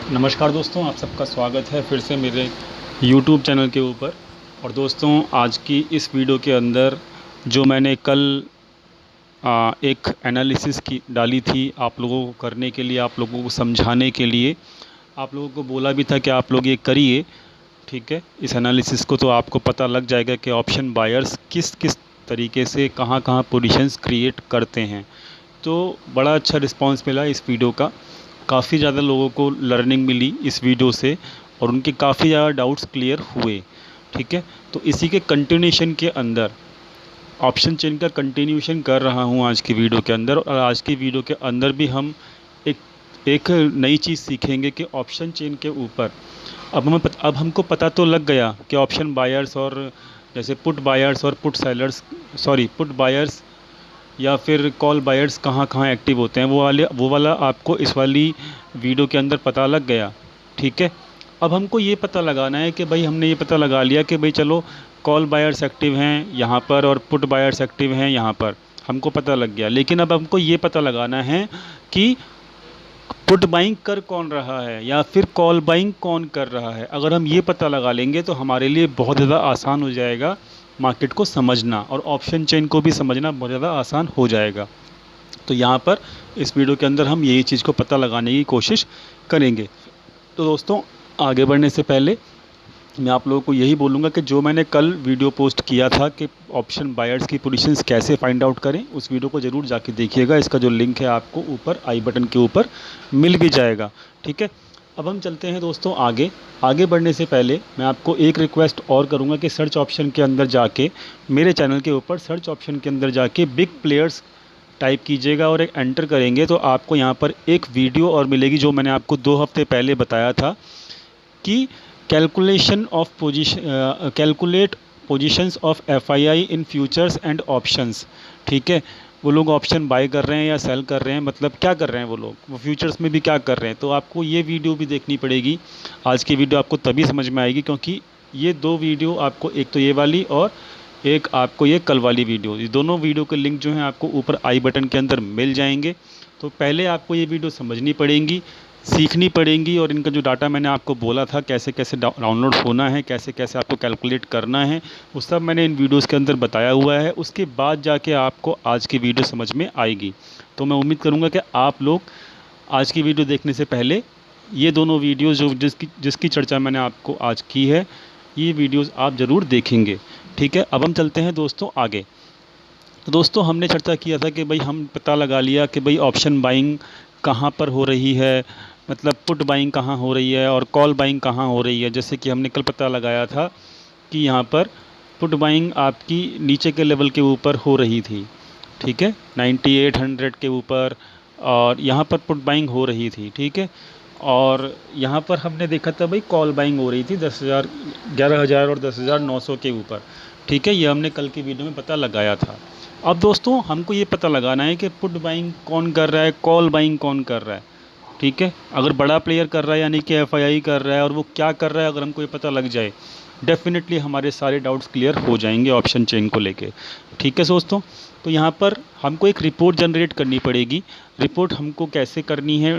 नमस्कार दोस्तों, आप सबका स्वागत है फिर से मेरे YouTube चैनल के ऊपर। और दोस्तों, आज की इस वीडियो के अंदर जो मैंने कल एक एनालिसिस की डाली थी आप लोगों को करने के लिए, आप लोगों को समझाने के लिए, आप लोगों को बोला भी था कि आप लोग ये करिए। ठीक है, इस एनालिसिस को तो आपको पता लग जाएगा कि ऑप्शन बायर्स किस किस तरीके से कहाँ कहाँ पोजीशंस क्रिएट करते हैं। तो बड़ा अच्छा रिस्पांस मिला इस वीडियो का, काफ़ी ज़्यादा लोगों को लर्निंग मिली इस वीडियो से और उनके काफ़ी ज़्यादा डाउट्स क्लियर हुए। ठीक है, तो इसी के कंटिन्यूशन के अंदर ऑप्शन चेन का कंटिन्यूशन कर रहा हूँ आज की वीडियो के अंदर। और आज की वीडियो के अंदर भी हम एक एक नई चीज़ सीखेंगे कि ऑप्शन चेन के ऊपर अब हमको पता तो लग गया कि ऑप्शन बायर्स और जैसे पुट बायर्स और put sellers, sorry put buyers या फिर कॉल बायर्स कहाँ कहाँ एक्टिव होते हैं, वो वाला आपको इस वाली वीडियो के अंदर पता लग गया। ठीक है, अब हमको ये पता लगाना है कि भाई हमने ये पता लगा लिया कि भाई चलो कॉल बायर्स एक्टिव हैं यहाँ पर और पुट बायर्स एक्टिव हैं यहाँ पर, हमको पता लग गया। लेकिन अब हमको ये पता लगाना है कि पुट बाइंग कर कौन रहा है या फिर कॉल बाइंग कौन कर रहा है। अगर हम ये पता लगा लेंगे तो हमारे लिए बहुत ज़्यादा आसान हो जाएगा मार्केट को समझना, और ऑप्शन चेन को भी समझना बहुत ज़्यादा आसान हो जाएगा। तो यहाँ पर इस वीडियो के अंदर हम यही चीज़ को पता लगाने की कोशिश करेंगे। तो दोस्तों, आगे बढ़ने से पहले मैं आप लोगों को यही बोलूँगा कि जो मैंने कल वीडियो पोस्ट किया था कि ऑप्शन बायर्स की पोजीशंस कैसे फाइंड आउट करें, उस वीडियो को ज़रूर जाके देखिएगा। इसका जो लिंक है आपको ऊपर आई बटन के ऊपर मिल भी जाएगा। ठीक है, अब हम चलते हैं दोस्तों आगे। आगे बढ़ने से पहले मैं आपको एक रिक्वेस्ट और करूँगा कि सर्च ऑप्शन के अंदर जाके, मेरे चैनल के ऊपर सर्च ऑप्शन के अंदर जाके बिग प्लेयर्स टाइप कीजिएगा और एक एंटर करेंगे तो आपको यहाँ पर एक वीडियो और मिलेगी जो मैंने आपको 2 हफ्ते पहले बताया था कि calculate positions of FII in futures and options. ठीक है, वो लोग ऑप्शन बाय कर रहे हैं या सेल कर रहे हैं, मतलब क्या कर रहे हैं वो लोग, वो फ्यूचर्स में भी क्या कर रहे हैं। तो आपको ये वीडियो भी देखनी पड़ेगी। आज की वीडियो आपको तभी समझ में आएगी क्योंकि ये 2 वीडियो आपको, एक तो ये वाली और एक आपको ये कल वाली वीडियो, ये दोनों वीडियो के लिंक जो हैं आपको ऊपर आई बटन के अंदर मिल जाएंगे। तो पहले आपको ये वीडियो समझनी पड़ेंगी, सीखनी पड़ेंगी, और इनका जो डाटा मैंने आपको बोला था कैसे कैसे डाउनलोड होना है, कैसे कैसे आपको कैलकुलेट करना है, वो सब मैंने इन वीडियोस के अंदर बताया हुआ है। उसके बाद जाके आपको आज की वीडियो समझ में आएगी। तो मैं उम्मीद करूँगा कि आप लोग आज की वीडियो देखने से पहले ये दोनों वीडियोज़ जो जिसकी चर्चा मैंने आपको आज की है, ये वीडियोज़ आप ज़रूर देखेंगे। ठीक है, अब हम चलते हैं दोस्तों आगे। तो दोस्तों, हमने चर्चा किया था कि भाई हम पता लगा लिया कि भाई ऑप्शन बाइंग कहाँ पर हो रही है, मतलब पुट बाइंग कहाँ हो रही है और कॉल बाइंग कहाँ हो रही है। जैसे कि हमने कल पता लगाया था कि यहाँ पर पुट बाइंग आपकी नीचे के लेवल के ऊपर हो रही थी। ठीक है, 9800 के ऊपर, और यहाँ पर पुट बाइंग हो रही थी। ठीक है, और यहाँ पर हमने देखा था भाई कॉल बाइंग हो रही थी 10,000, 11,000 और 10,900 के ऊपर। ठीक है, ये हमने कल की वीडियो में पता लगाया था। अब दोस्तों, हमको ये पता लगाना है कि पुट बाइंग कौन कर रहा है, कॉल बाइंग कौन कर रहा है। ठीक है, अगर बड़ा प्लेयर कर रहा है यानी कि एफआईआई कर रहा है, और वो क्या कर रहा है अगर हमको ये पता लग जाए, डेफिनेटली हमारे सारे डाउट्स क्लियर हो जाएंगे ऑप्शन चेन को लेके। ठीक है दोस्तों, तो यहाँ पर हमको एक रिपोर्ट जनरेट करनी पड़ेगी। रिपोर्ट हमको कैसे करनी है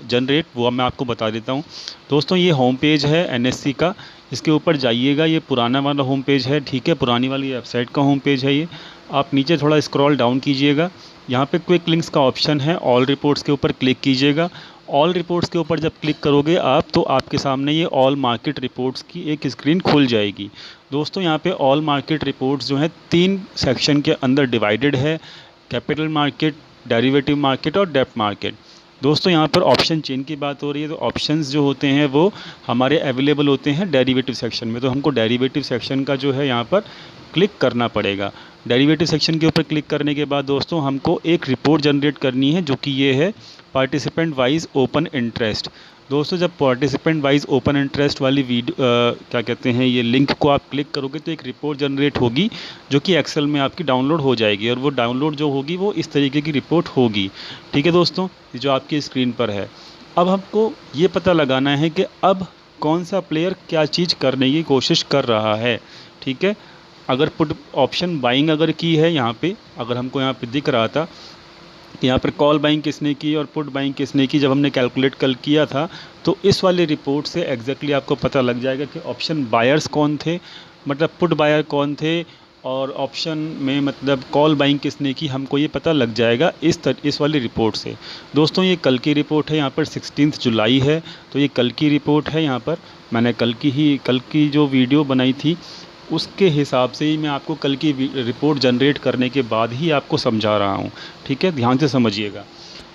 जनरेट, वो मैं आपको बता देता हूँ। दोस्तों, ये होम पेज है एनएससी का, इसके ऊपर जाइएगा। ये पुराना वाला होम पेज है। ठीक है, पुरानी वाली वेबसाइट का होम पेज है ये। आप नीचे थोड़ा स्क्रॉल डाउन कीजिएगा, यहाँ पे क्विक लिंक्स का ऑप्शन है, ऑल रिपोर्ट्स के ऊपर क्लिक कीजिएगा। ऑल रिपोर्ट्स के ऊपर जब क्लिक करोगे आप, तो आपके सामने ये ऑल मार्केट रिपोर्ट्स की एक स्क्रीन खुल जाएगी। दोस्तों, यहाँ पे ऑल मार्केट रिपोर्ट्स जो हैं 3 सेक्शन के अंदर डिवाइडेड है, कैपिटल मार्केट, डेरिवेटिव मार्केट और डेप्थ मार्केट। दोस्तों, यहाँ पर ऑप्शन चेन की बात हो रही है, तो ऑप्शंस जो होते हैं वो हमारे अवेलेबल होते हैं डेरिवेटिव सेक्शन में। तो हमको डेरिवेटिव सेक्शन का जो है यहाँ पर क्लिक करना पड़ेगा। डेरिवेटिव सेक्शन के ऊपर क्लिक करने के बाद दोस्तों हमको एक रिपोर्ट जनरेट करनी है, जो कि ये है पार्टिसिपेंट वाइज ओपन इंटरेस्ट। दोस्तों, जब पार्टिसिपेंट वाइज ओपन इंटरेस्ट वाली वीडियो क्या कहते हैं, ये लिंक को आप क्लिक करोगे तो एक रिपोर्ट जनरेट होगी जो कि एक्सेल में आपकी डाउनलोड हो जाएगी, और वो डाउनलोड जो होगी वो इस तरीके की रिपोर्ट होगी। ठीक है दोस्तों, जो आपकी स्क्रीन पर है। अब हमको ये पता लगाना है कि अब कौन सा प्लेयर क्या चीज़ करने की कोशिश कर रहा है। ठीक है, अगर पुट ऑप्शन बाइंग अगर की है यहाँ पे, अगर हमको यहाँ पे दिख रहा था कि यहाँ पर कॉल बाइंग किसने की और पुट बाइंग किसने की, जब हमने कैलकुलेट कल किया था तो इस वाले रिपोर्ट से एग्जैक्टली आपको पता लग जाएगा कि ऑप्शन बायर्स कौन थे, मतलब पुट बायर कौन थे, और ऑप्शन में मतलब कॉल बाइंग किसने की, हमको ये पता लग जाएगा इस वाली रिपोर्ट से। दोस्तों ये कल की रिपोर्ट है, यहाँ पर 16 जुलाई है, तो ये कल की रिपोर्ट है। यहाँ पर मैंने कल की जो वीडियो बनाई थी उसके हिसाब से ही मैं आपको कल की रिपोर्ट जनरेट करने के बाद ही आपको समझा रहा हूँ। ठीक है, ध्यान से समझिएगा।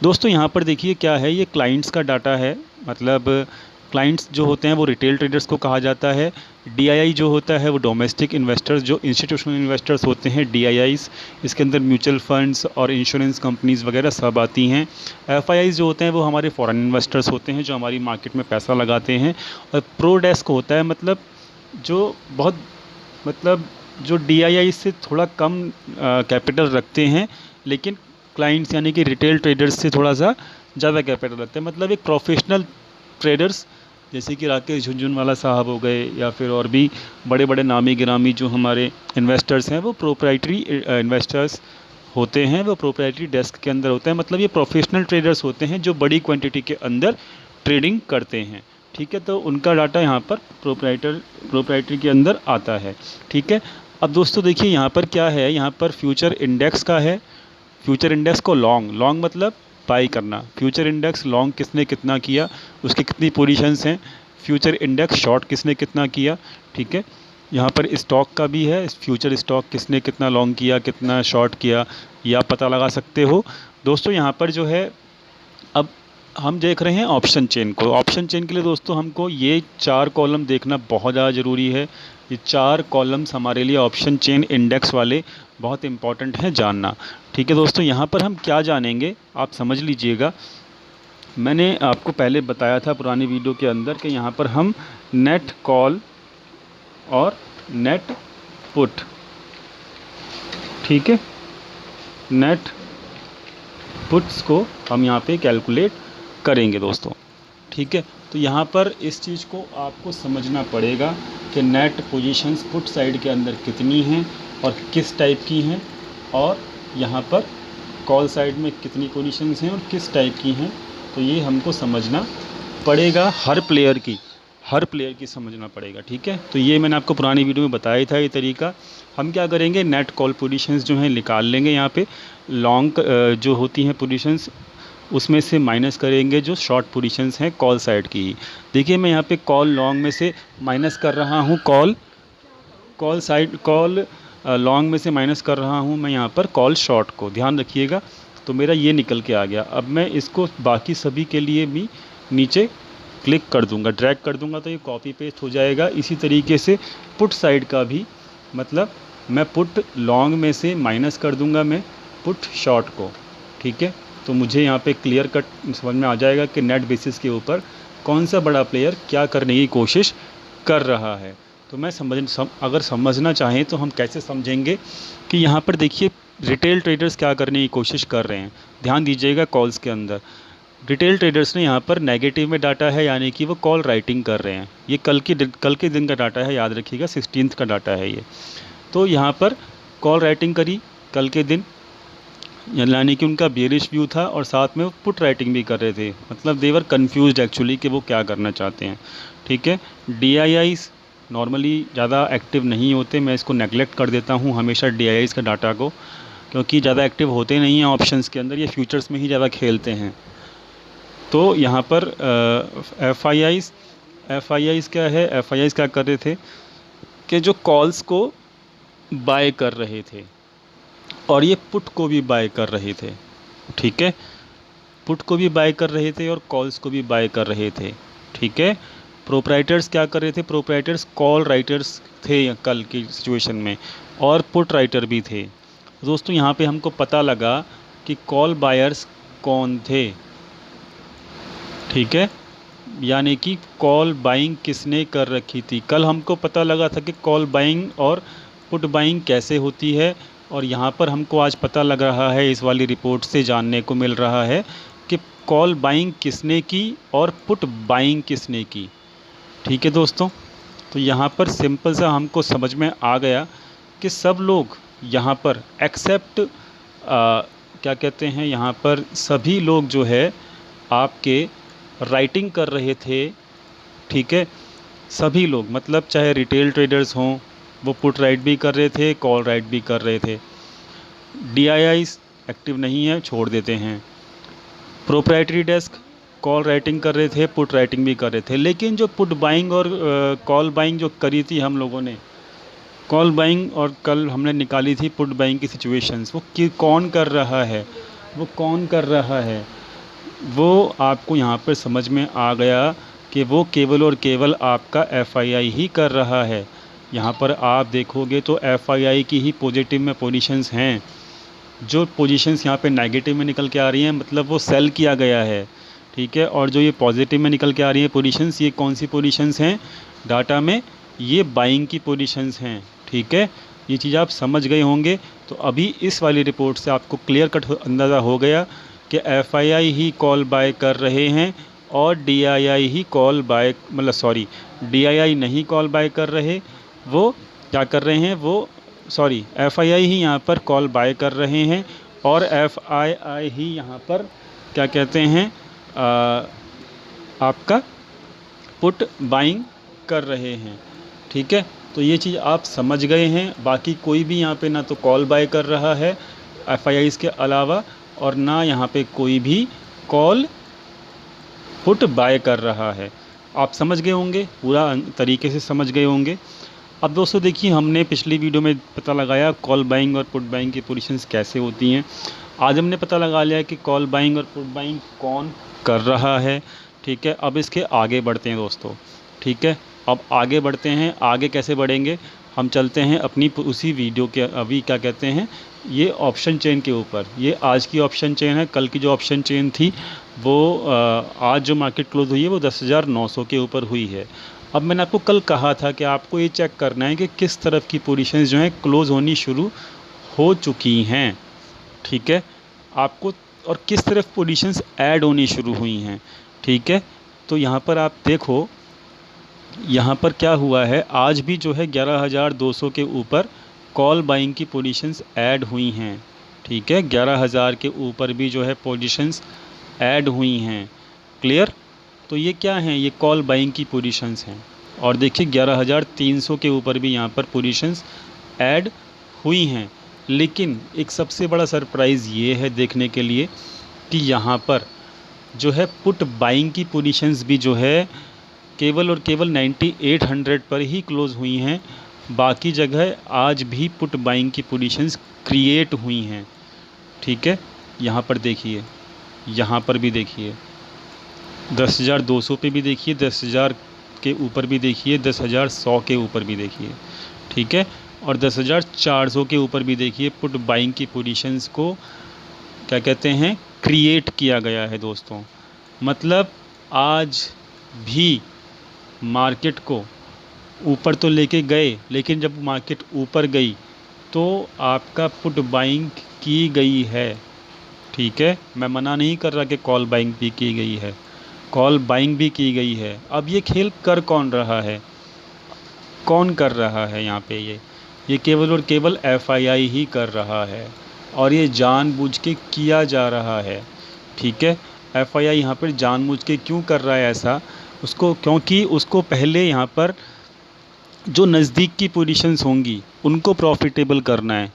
दोस्तों यहाँ पर देखिए क्या है, ये क्लाइंट्स का डाटा है, मतलब क्लाइंट्स जो होते हैं वो रिटेल ट्रेडर्स को कहा जाता है। डीआईआई जो होता है वो डोमेस्टिक इन्वेस्टर्स, जो इंस्टीट्यूशनल इन्वेस्टर्स होते हैं डीआईआईस, इसके अंदर म्यूचुअल फंड्स और इंश्योरेंस कंपनीज़ वगैरह सब आती हैं। एफआईआईस जो होते हैं वो हमारे फॉरेन इन्वेस्टर्स होते हैं जो हमारी मार्केट में पैसा लगाते हैं। और प्रो डेस्क होता है मतलब जो बहुत मतलब जो डीआईआई से थोड़ा कम कैपिटल रखते हैं, लेकिन क्लाइंट्स यानी कि रिटेल ट्रेडर्स से थोड़ा सा ज़्यादा कैपिटल रखते हैं। मतलब एक प्रोफेशनल ट्रेडर्स जैसे कि राकेश झुनझुनवाला साहब हो गए या फिर और भी बड़े बड़े नामी गिरामी जो हमारे इन्वेस्टर्स हैं वो प्रोप्राइटरी इन्वेस्टर्स होते हैं, वो प्रोप्राइटरी डेस्क के अंदर होते हैं। मतलब ये प्रोफेशनल ट्रेडर्स होते हैं जो बड़ी क्वांटिटी के अंदर ट्रेडिंग करते हैं। ठीक है, तो उनका डाटा यहाँ पर प्रोप्राइटरी के अंदर आता है। ठीक है, अब दोस्तों देखिए यहाँ पर क्या है, यहाँ पर फ्यूचर इंडेक्स का है। फ्यूचर इंडेक्स को लॉन्ग मतलब बाई करना। फ्यूचर इंडेक्स लॉन्ग किसने कितना किया, उसकी कितनी पोजीशंस हैं। फ्यूचर इंडेक्स शॉर्ट किसने कितना किया। ठीक है, यहाँ पर स्टॉक का भी है, फ्यूचर स्टॉक किसने कितना लॉन्ग किया कितना शॉर्ट किया, ये आप पता लगा सकते हो। दोस्तों यहाँ पर जो है अब हम देख रहे हैं ऑप्शन चेन को। ऑप्शन चेन के लिए दोस्तों हमको ये 4 कॉलम देखना बहुत ज़्यादा ज़रूरी है। ये 4 कॉलम्स हमारे लिए ऑप्शन चेन इंडेक्स वाले बहुत इंपॉर्टेंट हैं जानना। ठीक है दोस्तों, यहाँ पर हम क्या जानेंगे आप समझ लीजिएगा। मैंने आपको पहले बताया था पुरानी वीडियो के अंदर कि यहाँ पर हम नेट कॉल और नेट पुट, ठीक है, नेट पुट्स को हम यहाँ पे कैलकुलेट करेंगे दोस्तों। ठीक है, तो यहाँ पर इस चीज़ को आपको समझना पड़ेगा कि नेट पोजीशंस पुट साइड के अंदर कितनी हैं और किस टाइप की हैं, और यहाँ पर कॉल साइड में कितनी पोजीशंस हैं और किस टाइप की हैं। तो ये हमको समझना पड़ेगा, हर प्लेयर की समझना पड़ेगा। ठीक है, तो ये मैंने आपको पुरानी वीडियो में बताया था ये तरीका। हम क्या करेंगे, नेट कॉल पोजीशंस जो हैं निकाल लेंगे। यहाँ पे लॉन्ग जो होती हैं पोजीशंस उसमें से माइनस करेंगे जो शॉर्ट पोजीशंस हैं कॉल साइड की। देखिए मैं यहाँ पे कॉल लॉन्ग में से माइनस कर रहा हूँ, कॉल लॉन्ग में से माइनस कर रहा हूँ मैं यहाँ पर कॉल शॉर्ट को, ध्यान रखिएगा। तो मेरा ये निकल के आ गया। अब मैं इसको बाकी सभी के लिए भी नीचे क्लिक कर दूंगा, ड्रैग कर दूंगा, तो ये कॉपी पेस्ट हो जाएगा। इसी तरीके से पुट साइड का भी, मतलब मैं पुट लॉन्ग में से माइनस कर दूंगा मैं पुट शॉर्ट को। ठीक है, तो मुझे यहाँ पे क्लियर कट समझ में आ जाएगा कि नेट बेसिस के ऊपर कौन सा बड़ा प्लेयर क्या करने की कोशिश कर रहा है। तो मैं अगर समझना चाहें तो हम कैसे समझेंगे कि यहाँ पर देखिए रिटेल ट्रेडर्स क्या करने की कोशिश कर रहे हैं। ध्यान दीजिएगा, कॉल्स के अंदर रिटेल ट्रेडर्स ने यहाँ पर नेगेटिव में डाटा है, यानी कि वो कॉल राइटिंग कर रहे हैं। ये कल के दिन का डाटा है, याद रखिएगा 16 का डाटा है ये। तो यहाँ पर कॉल राइटिंग करी कल के दिन, यानी कि उनका बेरिश व्यू था और साथ में वो पुट राइटिंग भी कर रहे थे। मतलब देवर कन्फ्यूज्ड एक्चुअली कि वो क्या करना चाहते हैं। ठीक है, डीआईआईस नॉर्मली ज़्यादा एक्टिव नहीं होते, मैं इसको नेगलेक्ट कर देता हूँ हमेशा डीआईआईस का डाटा को, क्योंकि ज़्यादा एक्टिव होते नहीं हैं ऑप्शंस के अंदर, ये फ्यूचर्स में ही ज़्यादा खेलते हैं। तो यहाँ पर एफआईआईस क्या है, एफआईआईस क्या कर रहे थे कि जो कॉल्स को बाय कर रहे थे और ये पुट को भी बाय कर रहे थे। ठीक है, पुट को भी बाय कर रहे थे और कॉल्स को भी बाय कर रहे थे। ठीक है, प्रोप्राइटर्स क्या कर रहे थे, प्रोप्राइटर्स कॉल राइटर्स थे कल की सिचुएशन में और पुट राइटर भी थे। दोस्तों यहाँ पे हमको पता लगा कि कॉल बायर्स कौन थे। ठीक है, यानी कि कॉल बाइंग किसने कर रखी थी। कल हमको पता लगा था कि कॉल बाइंग और पुट बाइंग कैसे होती है, और यहाँ पर हमको आज पता लग रहा है, इस वाली रिपोर्ट से जानने को मिल रहा है कि कॉल बाइंग किसने की और पुट बाइंग किसने की। ठीक है दोस्तों, तो यहाँ पर सिंपल सा हमको समझ में आ गया कि सब लोग यहाँ पर एक्सेप्ट क्या कहते हैं यहाँ पर सभी लोग जो है आपके राइटिंग कर रहे थे, ठीक है। सभी लोग मतलब चाहे रिटेल ट्रेडर्स हों, वो पुट राइट भी कर रहे थे, कॉल राइट भी कर रहे थे। DIIs एक्टिव नहीं है, छोड़ देते हैं। प्रोप्राइटरी डेस्क कॉल राइटिंग कर रहे थे, पुट राइटिंग भी कर रहे थे। लेकिन जो पुट बाइंग और कॉल बाइंग जो करी थी हम लोगों ने, कॉल बाइंग और कल हमने निकाली थी पुट बाइंग की सिचुएशंस, वो कौन कर रहा है, वो कौन कर रहा है, वो आपको यहाँ पर समझ में आ गया कि वो केवल और केवल आपका FII ही कर रहा है। यहाँ पर आप देखोगे तो FII की ही पॉजिटिव में पोजीशंस हैं। जो पोजीशंस यहाँ पे नेगेटिव में निकल के आ रही हैं मतलब वो सेल किया गया है, ठीक है। और जो ये पॉजिटिव में निकल के आ रही हैं पोजीशंस, ये कौन सी पोजीशंस हैं डाटा में, ये बाइंग की पोजीशंस हैं, ठीक है। ये चीज़ आप समझ गए होंगे। तो अभी इस वाली रिपोर्ट से आपको क्लियर कट अंदाज़ा हो गया कि FII ही कॉल बाय कर रहे हैं और DII ही कॉल बाय DII नहीं कॉल बाय कर रहे, वो क्या कर रहे हैं, वो FII ही यहाँ पर कॉल बाय कर रहे हैं और FII ही यहाँ पर क्या कहते हैं आपका पुट बाइंग कर रहे हैं, ठीक है। तो ये चीज़ आप समझ गए हैं। बाकी कोई भी यहाँ पे ना तो कॉल बाय कर रहा है FIIs के अलावा, और ना यहाँ पे कोई भी कॉल पुट बाय कर रहा है। आप समझ गए होंगे, पूरा तरीके से समझ गए होंगे। अब दोस्तों देखिए, हमने पिछली वीडियो में पता लगाया कॉल बाइंग और पुट बाइंग की पोजीशंस कैसे होती हैं। आज हमने पता लगा लिया कि कॉल बाइंग और पुट बाइंग कौन कर रहा है, ठीक है। अब इसके आगे बढ़ते हैं दोस्तों, ठीक है। अब आगे बढ़ते हैं। आगे कैसे बढ़ेंगे, हम चलते हैं अपनी उसी वीडियो के, अभी क्या कहते हैं, ये ऑप्शन चेन के ऊपर। ये आज की ऑप्शन चेन है। कल की जो ऑप्शन चेन थी वो आज जो मार्केट क्लोज हुई है वो 10,900 के ऊपर हुई है। अब मैंने आपको कल कहा था कि आपको ये चेक करना है कि किस तरफ की पोजीशंस जो हैं क्लोज़ होनी शुरू हो चुकी हैं, ठीक है आपको, और किस तरफ पोजीशंस ऐड होनी शुरू हुई हैं, ठीक है। तो यहाँ पर आप देखो, यहाँ पर क्या हुआ है, आज भी जो है 11,200 के ऊपर कॉल बाइंग की पोजीशंस ऐड हुई हैं, ठीक है। 11,000 के ऊपर भी जो है पोजीशंस ऐड हुई हैं, क्लियर। तो ये क्या हैं, ये कॉल बाइंग की पोजीशंस हैं। और देखिए 11,300 के ऊपर भी यहाँ पर पोजीशंस ऐड हुई हैं। लेकिन एक सबसे बड़ा सरप्राइज़ ये है देखने के लिए कि यहाँ पर जो है पुट बाइंग की पोजीशंस भी जो है केवल और केवल 9800 पर ही क्लोज़ हुई हैं। बाकी जगह आज भी पुट बाइंग की पोजीशंस क्रिएट हुई हैं, ठीक है। यहाँ पर देखिए, यहाँ पर भी देखिए 10,200 पे भी देखिए, 10,000 के ऊपर भी देखिए, 10,100 के ऊपर भी देखिए, ठीक है। और 10,400 के ऊपर भी देखिए पुट बाइंग की पोजीशंस को क्या कहते हैं, क्रिएट किया गया है दोस्तों। मतलब आज भी मार्केट को ऊपर तो लेके गए, लेकिन जब मार्केट ऊपर गई तो आपका पुट बाइंग की गई है, ठीक है। मैं मना नहीं कर रहा कि कॉल बाइंग भी की गई है, कॉल बाइंग भी की गई है। अब ये खेल कर कौन रहा है, कौन कर रहा है यहाँ पे, ये केवल और केवल FII ही कर रहा है, और ये जानबूझ के किया जा रहा है, ठीक है। FII यहाँ पर जानबूझ के क्यों कर रहा है ऐसा, उसको क्योंकि उसको पहले यहाँ पर जो नज़दीक की पोजीशंस होंगी उनको प्रॉफिटेबल करना है,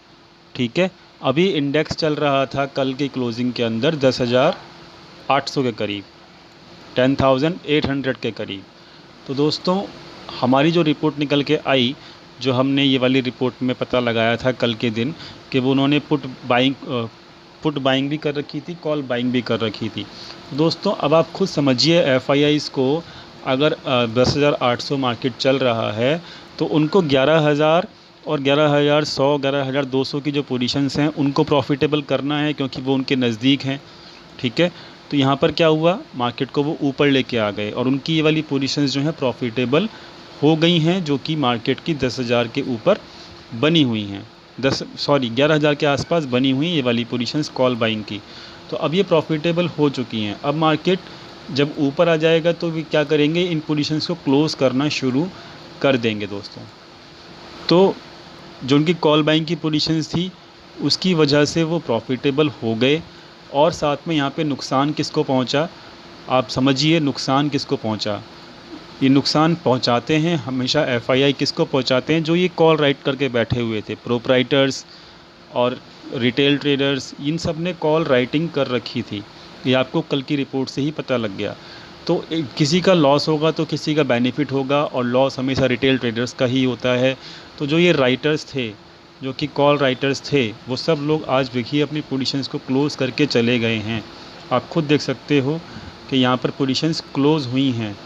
ठीक है। अभी इंडेक्स चल रहा था कल के क्लोजिंग के अंदर 10,800 के करीब, 10,800 के करीब। तो दोस्तों हमारी जो रिपोर्ट निकल के आई, जो हमने ये वाली रिपोर्ट में पता लगाया था कल के दिन कि वो उन्होंने पुट बाइंग भी कर रखी थी, कॉल बाइंग भी कर रखी थी। दोस्तों अब आप खुद समझिए, FIIs को अगर 10,800 मार्केट चल रहा है तो उनको 11,000 और 11,100 11,200 की जो पोजीशंस हैं उनको प्रॉफिटेबल करना है, क्योंकि वो उनके नज़दीक हैं, ठीक है। तो यहाँ पर क्या हुआ, मार्केट को वो ऊपर लेके आ गए और उनकी ये वाली पोजीशंस जो हैं प्रॉफिटेबल हो गई हैं, जो कि मार्केट की 10,000 के ऊपर बनी हुई हैं, 11,000 के आसपास बनी हुई ये वाली पोजीशंस कॉल बाइंग की। तो अब ये प्रॉफिटेबल हो चुकी हैं। अब मार्केट जब ऊपर आ जाएगा तो वे क्या करेंगे, इन पोजीशंस को क्लोज़ करना शुरू कर देंगे दोस्तों। तो जो उनकी कॉल बाइंग की पोजीशंस थी उसकी वजह से वो प्रॉफिटेबल हो गए। और साथ में यहाँ पे नुकसान किसको पहुँचा, आप समझिए नुकसान किसको पहुँचा। ये नुकसान पहुँचाते हैं हमेशा एफआईआई किसको पहुँचाते हैं, जो ये कॉल राइट करके बैठे हुए थे, प्रोप्राइटर्स और रिटेल ट्रेडर्स, इन सब ने कॉल राइटिंग कर रखी थी। ये आपको कल की रिपोर्ट से ही पता लग गया। तो किसी का लॉस होगा तो किसी का बेनिफिट होगा, और लॉस हमेशा रिटेल ट्रेडर्स का ही होता है। तो जो ये राइटर्स थे, जो कि कॉल राइटर्स थे, वो सब लोग आज देखिए अपनी पोजीशंस को क्लोज़ करके चले गए हैं। आप खुद देख सकते हो कि यहाँ पर पोजीशंस क्लोज़ हुई हैं।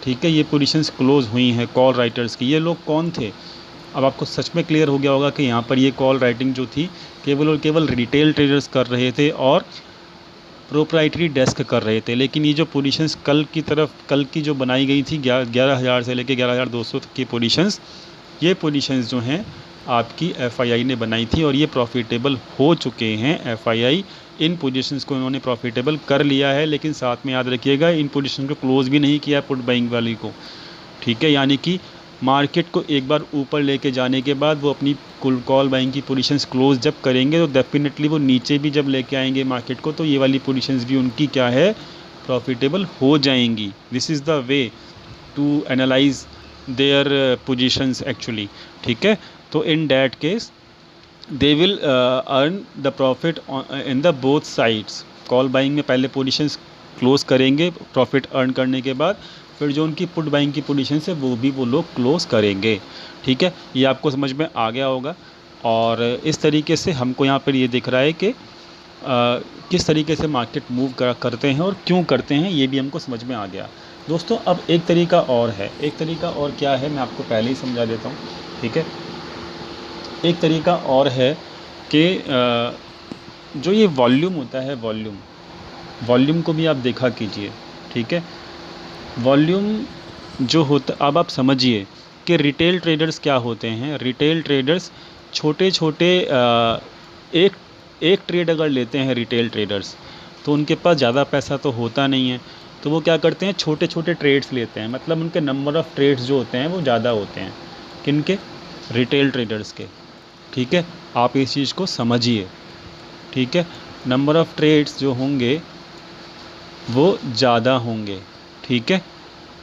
ठीक है, ये पोजीशंस क्लोज़ हुई हैं कॉल राइटर्स की। ये लोग कौन थे, अब आपको सच में क्लियर हो गया होगा कि यहाँ पर ये कॉल राइटिंग जो थी केवल और केवल रिटेल ट्रेडर्स कर रहे थे और प्रोप्राइटरी डेस्क कर रहे थे। लेकिन ये जो पोजीशंस कल की जो बनाई गई थी 11,000 से लेकर 11,200 तक की पोजीशंस, ये पोजीशंस जो हैं आपकी एफआईआई ने बनाई थी, और ये प्रॉफिटेबल हो चुके हैं। एफआईआई इन पोजीशंस को इन्होंने प्रॉफिटेबल कर लिया है, लेकिन साथ में याद रखिएगा इन पोजीशन को क्लोज़ भी नहीं किया पुट बाइंग वाली को। ठीक है, यानी कि मार्केट को एक बार ऊपर लेके जाने के बाद वो अपनी कुल कॉल बाइंग की पोजीशंस क्लोज जब करेंगे तो डेफिनेटली वो नीचे भी जब लेके आएंगे मार्केट को, तो ये वाली पोजीशंस भी उनकी क्या है, प्रॉफिटेबल हो जाएंगी। This is the way to analyse their positions actually. ठीक है, तो in that case they will earn the profit in the both sides. Call buying में पहले पोजीशंस क्लोज करेंगे प्रॉफिट अर्न करने के बाद, फिर जो उनकी पुट बाइंग की पोजीशन है वो लोग क्लोज करेंगे। ठीक है, ये आपको समझ में आ गया होगा। और इस तरीके से हमको यहाँ पर ये दिख रहा है कि किस तरीके से मार्केट मूव करते हैं और क्यों करते हैं, ये भी हमको समझ में आ गया। दोस्तों अब एक तरीका और है, एक तरीका और क्या है मैं आपको पहले ही समझा देता हूँ। ठीक है, एक तरीका और है कि जो ये वॉल्यूम होता है, वॉल्यूम को भी आप देखा कीजिए। ठीक है, वॉल्यूम जो होता, अब आप समझिए कि रिटेल ट्रेडर्स क्या होते हैं। रिटेल ट्रेडर्स छोटे छोटे एक ट्रेड अगर लेते हैं रिटेल ट्रेडर्स, तो उनके पास ज़्यादा पैसा तो होता नहीं है, तो वो क्या करते हैं, छोटे छोटे ट्रेड्स लेते हैं। मतलब उनके नंबर ऑफ़ ट्रेड्स जो होते हैं वो ज़्यादा होते हैं, किनके, रिटेल ट्रेडर्स के। ठीक है, आप इस चीज़ को समझिए। ठीक है, नंबर ऑफ़ ट्रेड्स जो होंगे वो ज़्यादा होंगे। ठीक है,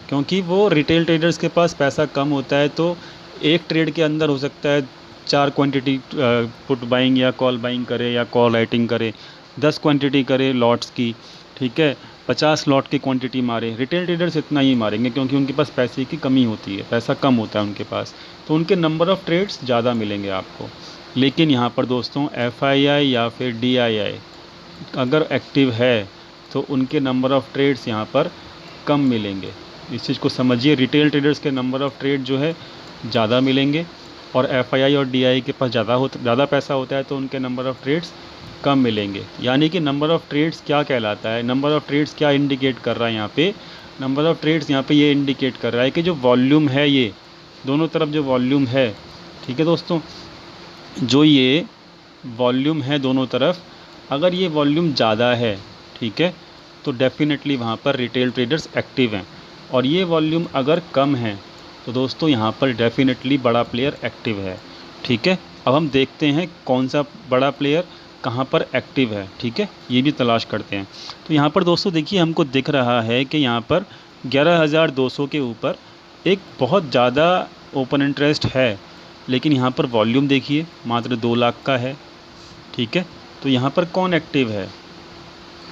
क्योंकि वो रिटेल ट्रेडर्स के पास पैसा कम होता है, तो एक ट्रेड के अंदर हो सकता है 4 क्वांटिटी पुट बाइंग या कॉल बाइंग करे या कॉल राइटिंग करे, 10 क्वांटिटी करे लॉट्स की। ठीक है, 50 लॉट की क्वांटिटी मारे। रिटेल ट्रेडर्स इतना ही मारेंगे क्योंकि उनके पास पैसे की कमी होती है, पैसा कम होता है उनके पास, तो उनके नंबर ऑफ़ ट्रेड्स ज़्यादा मिलेंगे आपको। लेकिन यहाँ पर दोस्तों एफआईआई या फिर डीआईआई अगर एक्टिव है तो उनके नंबर ऑफ़ ट्रेड्स यहाँ पर कम मिलेंगे। इस चीज़ को समझिए, रिटेल ट्रेडर्स के नंबर ऑफ़ ट्रेड जो है ज़्यादा मिलेंगे, और एफआईआई और डीआई के पास ज़्यादा पैसा होता है तो उनके नंबर ऑफ़ ट्रेड्स कम मिलेंगे। यानी कि नंबर ऑफ़ ट्रेड्स क्या कहलाता है, नंबर ऑफ़ ट्रेड्स क्या इंडिकेट कर रहा है यहाँ पे, नंबर ऑफ़ ट्रेड्स यहाँ पे ये इंडिकेट कर रहा है कि जो वॉल्यूम है, ये दोनों तरफ जो वॉल्यूम है, ठीक है दोस्तों, जो ये वॉल्यूम है दोनों तरफ, अगर ये वॉल्यूम ज़्यादा है, ठीक है, तो डेफिनेटली वहाँ पर रिटेल ट्रेडर्स एक्टिव हैं। और ये वॉल्यूम अगर कम है तो दोस्तों यहाँ पर डेफिनेटली बड़ा प्लेयर एक्टिव है। ठीक है, अब हम देखते हैं कौन सा बड़ा प्लेयर कहाँ पर एक्टिव है। ठीक है, ये भी तलाश करते हैं। तो यहाँ पर दोस्तों देखिए हमको दिख रहा है कि यहाँ पर 11,200 के ऊपर एक बहुत ज़्यादा ओपन इंटरेस्ट है, लेकिन यहाँ पर वॉल्यूम देखिए मात्र 2 लाख का है। ठीक है, तो यहाँ पर कौन एक्टिव है,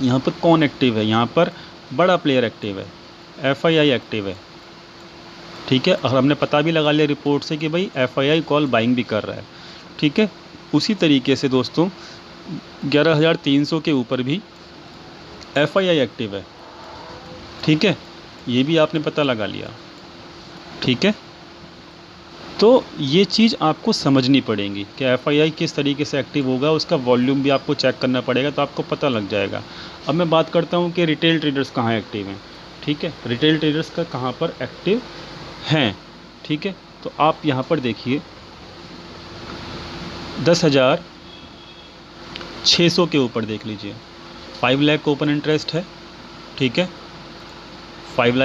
यहाँ पर कौन एक्टिव है, यहाँ पर बड़ा प्लेयर एक्टिव है, एफआईआई एक्टिव है। ठीक है, और हमने पता भी लगा लिया रिपोर्ट से कि भाई एफआईआई कॉल बाइंग भी कर रहा है। ठीक है, उसी तरीके से दोस्तों 11,300 के ऊपर भी एफआईआई एक्टिव है। ठीक है, ये भी आपने पता लगा लिया। ठीक है, तो ये चीज़ आपको समझनी पड़ेगी कि एफआईआई किस तरीके से एक्टिव होगा, उसका वॉल्यूम भी आपको चेक करना पड़ेगा, तो आपको पता लग जाएगा। अब मैं बात करता हूँ कि रिटेल ट्रेडर्स कहाँ एक्टिव हैं। ठीक है, रिटेल ट्रेडर्स का कहाँ पर एक्टिव हैं। ठीक है, तो आप यहाँ पर देखिए 10,600 के ऊपर देख लीजिए, 5 लाख ओपन इंटरेस्ट है। ठीक है, 5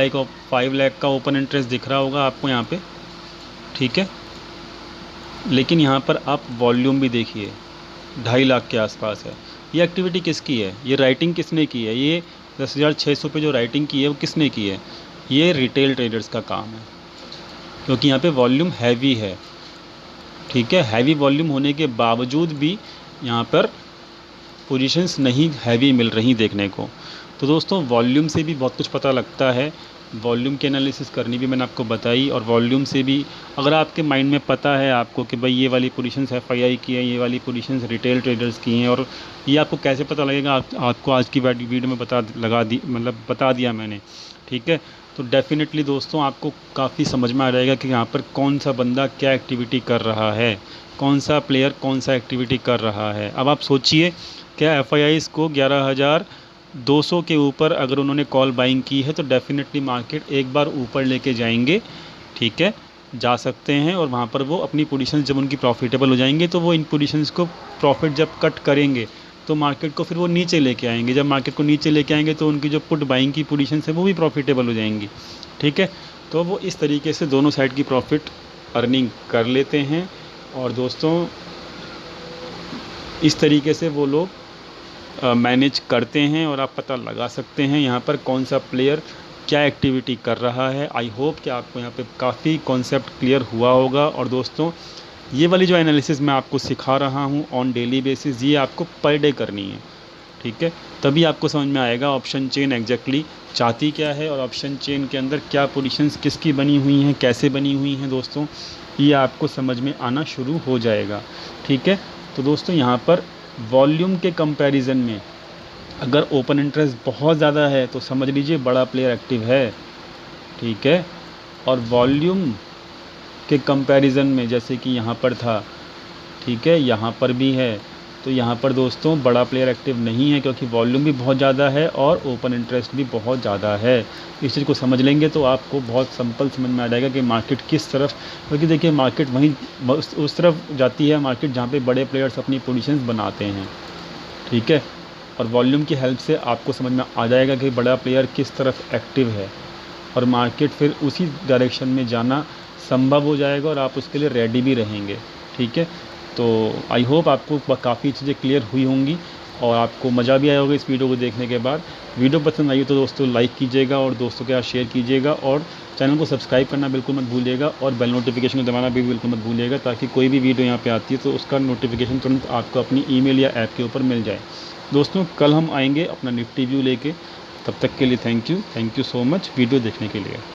लाख का ओपन इंटरेस्ट दिख रहा होगा आपको यहाँ पे। ठीक है, लेकिन यहाँ पर आप वॉल्यूम भी देखिए, 2.5 लाख के आसपास है। ये एक्टिविटी किसकी है, ये राइटिंग किसने की है, ये 10,600 पे जो राइटिंग की है वो किसने की है, ये रिटेल ट्रेडर्स का काम है, क्योंकि यहाँ पे वॉल्यूम हैवी है। ठीक है, हैवी वॉल्यूम होने के बावजूद भी यहाँ पर पोजीशंस नहीं हैवी मिल रही देखने को। तो दोस्तों वॉल्यूम से भी बहुत कुछ पता लगता है, वॉल्यूम की एनालिसिस करनी भी मैंने आपको बताई, और वॉल्यूम से भी अगर आपके माइंड में पता है आपको कि भाई ये वाली पोजीशंस एफआईआई की है, ये वाली पोजीशंस रिटेल ट्रेडर्स की हैं, और ये आपको कैसे पता लगेगा, आपको आज की वीडियो में बता दिया मैंने। ठीक है, तो डेफिनेटली दोस्तों आपको काफ़ी समझ में आ जाएगा कि यहाँ पर कौन सा बंदा क्या एक्टिविटी कर रहा है, कौन सा प्लेयर कौन सा एक्टिविटी कर रहा है। अब आप सोचिए, क्या एफआईआईज़ को 11,200 के ऊपर अगर उन्होंने कॉल बाइंग की है तो डेफिनेटली मार्केट एक बार ऊपर लेके जाएंगे। ठीक है, जा सकते हैं, और वहाँ पर वो अपनी पोजीशन जब उनकी प्रॉफिटेबल हो जाएंगे तो वो इन पोजीशंस को प्रॉफिट जब कट करेंगे तो मार्केट को फिर वो नीचे लेके आएंगे। जब मार्केट को नीचे लेके आएंगे तो उनकी जो पुट बाइंग की पोजीशन है वो भी प्रॉफिटेबल हो जाएंगी। ठीक है, तो वो इस तरीके से दोनों साइड की प्रॉफिट अर्निंग कर लेते हैं, और दोस्तों इस तरीके से वो लोग मैनेज करते हैं, और आप पता लगा सकते हैं यहाँ पर कौन सा प्लेयर क्या एक्टिविटी कर रहा है। आई होप कि आपको यहाँ पे काफ़ी कॉन्सेप्ट क्लियर हुआ होगा। और दोस्तों ये वाली जो एनालिसिस मैं आपको सिखा रहा हूँ ऑन डेली बेसिस, ये आपको पर डे करनी है। ठीक है, तभी आपको समझ में आएगा ऑप्शन चेन एग्जैक्टली चाहती क्या है, और ऑप्शन चेन के अंदर क्या पोजीशंस किसकी बनी हुई हैं, कैसे बनी हुई हैं दोस्तों, ये आपको समझ में आना शुरू हो जाएगा। ठीक है, तो दोस्तों यहाँ पर वॉल्यूम के कंपैरिजन में अगर ओपन इंटरेस्ट बहुत ज़्यादा है तो समझ लीजिए बड़ा प्लेयर एक्टिव है। ठीक है, और वॉल्यूम के कंपैरिजन में जैसे कि यहाँ पर था, ठीक है, यहाँ पर भी है, तो यहाँ पर दोस्तों बड़ा प्लेयर एक्टिव नहीं है, क्योंकि वॉल्यूम भी बहुत ज़्यादा है और ओपन इंटरेस्ट भी बहुत ज़्यादा है। इस चीज़ को समझ लेंगे तो आपको बहुत सिंपल समझ में आ जाएगा कि मार्केट किस तरफ, क्योंकि देखिए मार्केट वहीं उस तरफ जाती है मार्केट जहाँ पे बड़े प्लेयर्स अपनी पोजीशंस बनाते हैं। ठीक है, और वॉल्यूम की हेल्प से आपको समझ में आ जाएगा कि बड़ा प्लेयर किस तरफ एक्टिव है, और मार्केट फिर उसी डायरेक्शन में जाना संभव हो जाएगा, और आप उसके लिए रेडी भी रहेंगे। ठीक है, तो आई होप आपको काफ़ी चीज़ें क्लियर हुई होंगी, और आपको मज़ा भी आया होगा इस वीडियो को देखने के बाद। वीडियो पसंद आई हो तो दोस्तों लाइक कीजिएगा, और दोस्तों के साथ शेयर कीजिएगा, और चैनल को सब्सक्राइब करना बिल्कुल मत भूलिएगा, और बेल नोटिफिकेशन को दबाना भी बिल्कुल मत भूलिएगा, ताकि कोई भी वीडियो यहाँ पे आती है तो उसका नोटिफिकेशन तुरंत आपको अपनी ईमेल या ऐप के ऊपर मिल जाए। दोस्तों कल हम आएंगे अपना निफ्टी व्यू लेके, तब तक के लिए thank you so much video देखने के लिए।